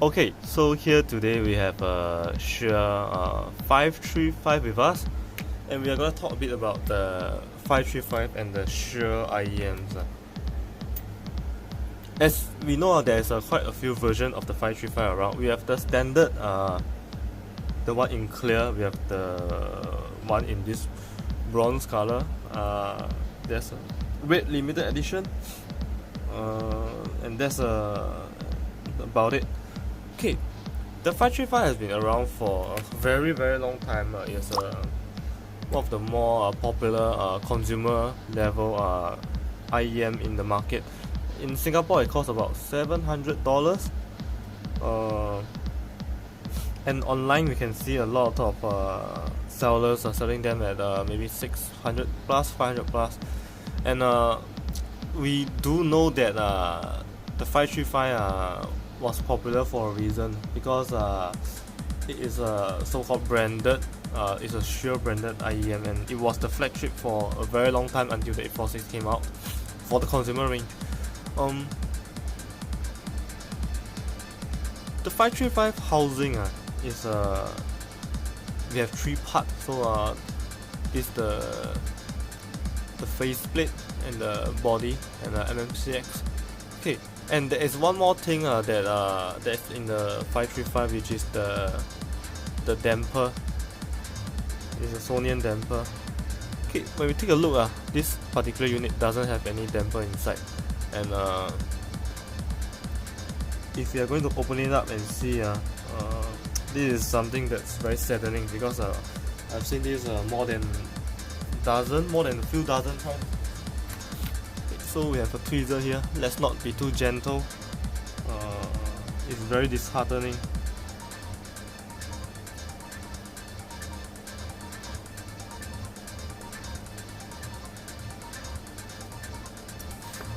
Okay, so here today we have Shure 535 with us, and we are going to talk a bit about the 535 and the Shure IEMs. As we know, there's quite a few versions of the 535 around. We have the standard, the one in clear, we have the one in this bronze color, there's a red limited edition, and that's about it. Okay, the 535 has been around for a very long time. It's one of the more popular consumer level IEM in the market. In Singapore it costs about $700, and online we can see a lot of sellers are selling them at maybe 600 plus, 500 plus, and we do know that the 535 was popular for a reason, because it is a so-called branded, it's a Shure branded IEM, and it was the flagship for a very long time until the 846 came out for the consumer range. The 535 housing is we have three parts. So is the faceplate and the body and the MMCX. Okay, and there is one more thing that's in the 535, which is the damper. It's a Sonian damper. Okay, when we take a look, this particular unit doesn't have any damper inside, and if you are going to open it up and see, this is something that's very saddening, because I've seen this more than a few dozen times. Okay, so we have a tweezer here. Let's not be too gentle. It's very disheartening.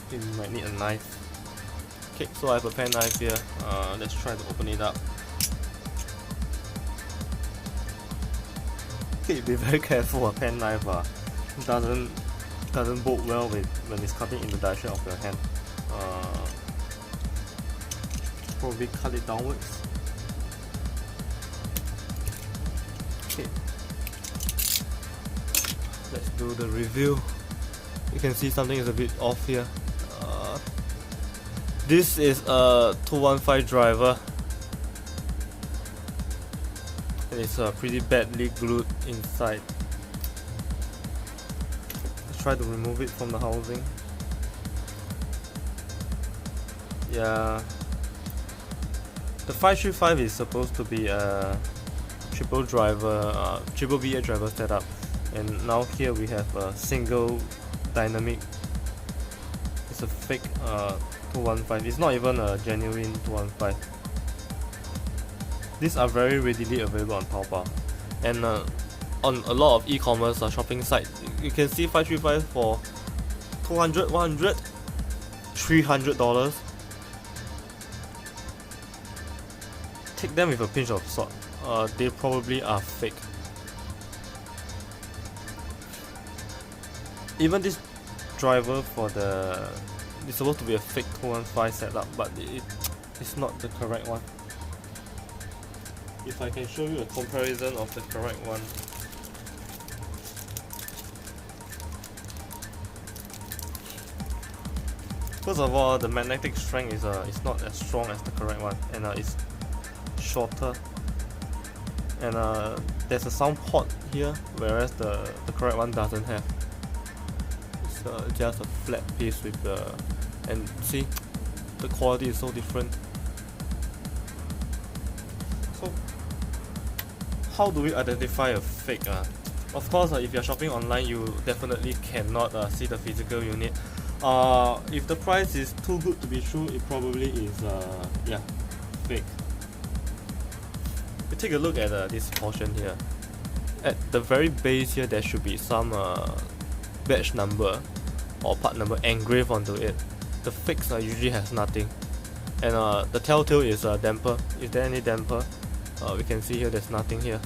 Okay, we might need a knife. Okay, so I have a pen knife here. Let's try to open it up. Okay, be very careful. A pen knife doesn't bode well when it's cutting in the direction of your hand. Probably cut it downwards. Okay, let's do the review. You can see something is a bit off here. This is a 215 driver, and it's pretty badly glued inside. Let's try to remove it from the housing. Yeah, the 535 is supposed to be a triple VA driver setup, and now here we have a single dynamic. It's a fake 215. It's not even a genuine 215. These are very readily available on Taobao, and on a lot of e-commerce shopping sites you can see 535 for $200, $100, $300. Take them with a pinch of salt. They probably are fake. Even this driver for it's supposed to be a fake 215 setup, but it's not the correct one. If I can show you a comparison of the correct one. First of all, the magnetic strength is not as strong as the correct one, and it's shorter. And there's a sound port here, whereas the correct one doesn't have. It's just a flat piece with and see, the quality is so different. So how do we identify a fake? Of course, if you're shopping online, you definitely cannot see the physical unit. If the price is too good to be true, it probably is fake. We take a look at this portion here. At the very base here, there should be some batch number or part number engraved onto it. The fakes usually has nothing, and the telltale is a damper. Is there any damper? We can see here there's nothing here,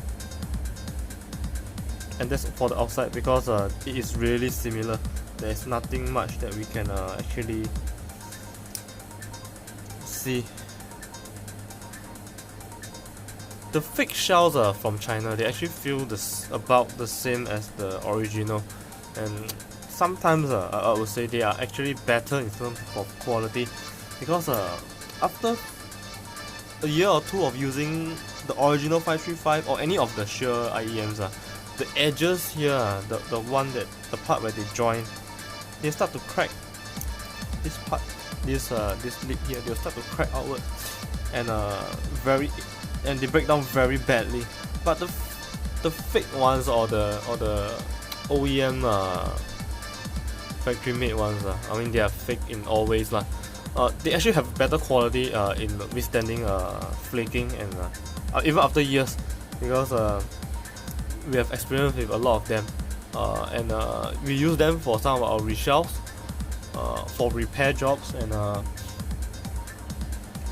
and that's for the outside, because it is really similar. There's nothing much that we can actually see. the fake shells are from China. They actually feel about the same as the original, and sometimes I would say they are actually better in terms of quality, because after a year or two of using the original 535 or any of the Shure IEMs, the edges here, the part where they join, they start to crack. This part, this lip here, they'll start to crack outward, and they break down very badly. But the fake ones, or the OEM factory made ones, I mean, they are fake in all ways lah. They actually have better quality in withstanding flaking, and even after years, because we have experience with a lot of them, and we use them for some of our reshelves, for repair jobs, and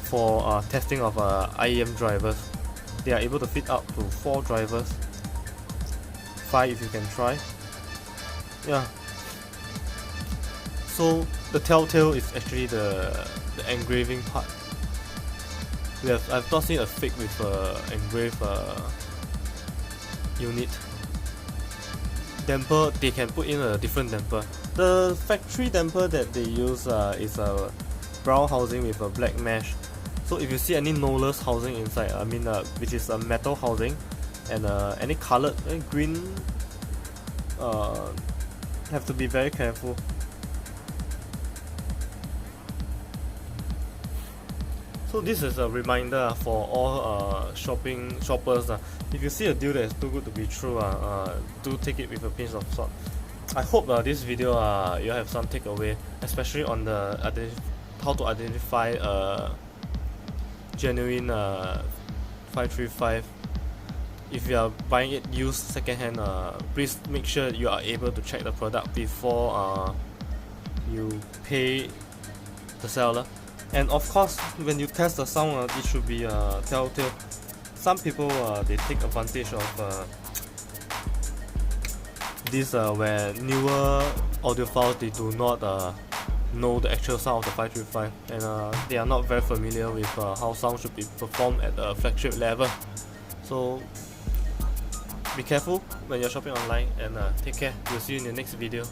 for testing of IEM drivers. They are able to fit up to 4 drivers, 5 if you can try. Yeah. So the telltale is actually the engraving part. I've not seen a fake with engraved unit. Damper, they can put in a different damper. The factory damper that they use is a brown housing with a black mesh. So if you see any knowless housing inside, I mean which is a metal housing, and any colored green, have to be very careful. So this is a reminder for all shoppers. If you see a deal that is too good to be true, do take it with a pinch of salt. I hope this video you have some takeaway, especially on the how to identify genuine 535. If you are buying it used secondhand, please make sure you are able to check the product before you pay the seller. And of course, when you test the sound, it should be telltale. Some people they take advantage of this where newer audiophiles, they do not know the actual sound of the 535, and they are not very familiar with how sound should be performed at the flagship level. So be careful when you're shopping online, and take care. We'll see you in the next video.